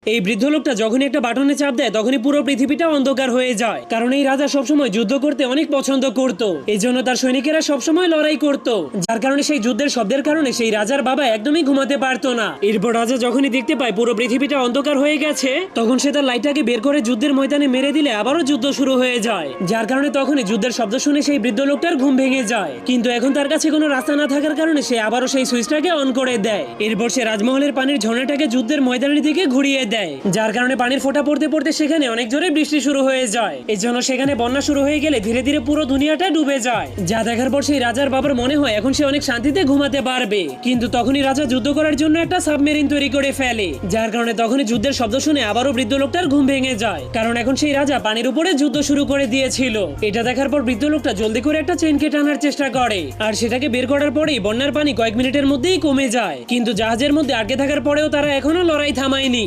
এই বৃদ্ধ লোকটা যখনই একটা বাটনে চাপ দেয় তখনই পুরো পৃথিবীটা অন্ধকার হয়ে যায়, কারণ এই রাজা সবসময় যুদ্ধ করতে অনেক পছন্দ করত। এই জন্য তার সৈনিকেরা সবসময় লড়াই করত, যার কারণে সেই যুদ্ধের শব্দের কারণে সেই রাজার বাবা একদমই ঘুমাতে পারতো না। এরপর রাজা যখনই দেখতে পায় পুরো পৃথিবীটা অন্ধকার হয়ে গেছে, তখন সে তার লাইটটাকে বের করে যুদ্ধের ময়দানে মেরে দিলে আবারও যুদ্ধ শুরু হয়ে যায়, যার কারণে তখনই যুদ্ধের শব্দ শুনে সেই বৃদ্ধ লোকটার ঘুম ভেঙে যায়। কিন্তু এখন তার কাছে কোনো রাস্তা না থাকার কারণে সে আবারও সেই সুইচটাকে অন করে দেয়। এরপর সে রাজমহলের পানির ঝর্ণাটাকে যুদ্ধের ময়দানের দিকে ঘুরিয়ে দেয়, যার কারণে পানির ফোঁটা পড়তে পড়তে সেখানে অনেক জোরে বৃষ্টি শুরু হয়ে যায়। এই জন্য সেখানে বন্যা শুরু হয়ে গেলে ধীরে ধীরে পুরো দুনিয়াটা ডুবে যায়। যা দেখার পর সেই রাজার বাবার মনে হয় এখন সে অনেক শান্তিতে ঘুমাতে পারবে। কিন্তু তখনই রাজা যুদ্ধ করার জন্য একটা সাবমেরিন তৈরি করে ফেলে, যার কারণে তখনই যুদ্ধের শব্দ শুনে আবারও বৃদ্ধ লোকটার ঘুম ভেঙে যায়, কারণ এখন সেই রাজা পানির উপরে যুদ্ধ শুরু করে দিয়েছিল। এটা দেখার পর বৃদ্ধ লোকটা জলদি করে একটা চেনকে টানার চেষ্টা করে, আর সেটাকে বের করার পরেই বন্যার পানি কয়েক মিনিটের মধ্যেই কমে যায়। কিন্তু জাহাজের মধ্যে আটকে থাকার পরেও তারা এখনো লড়াই থামায়নি।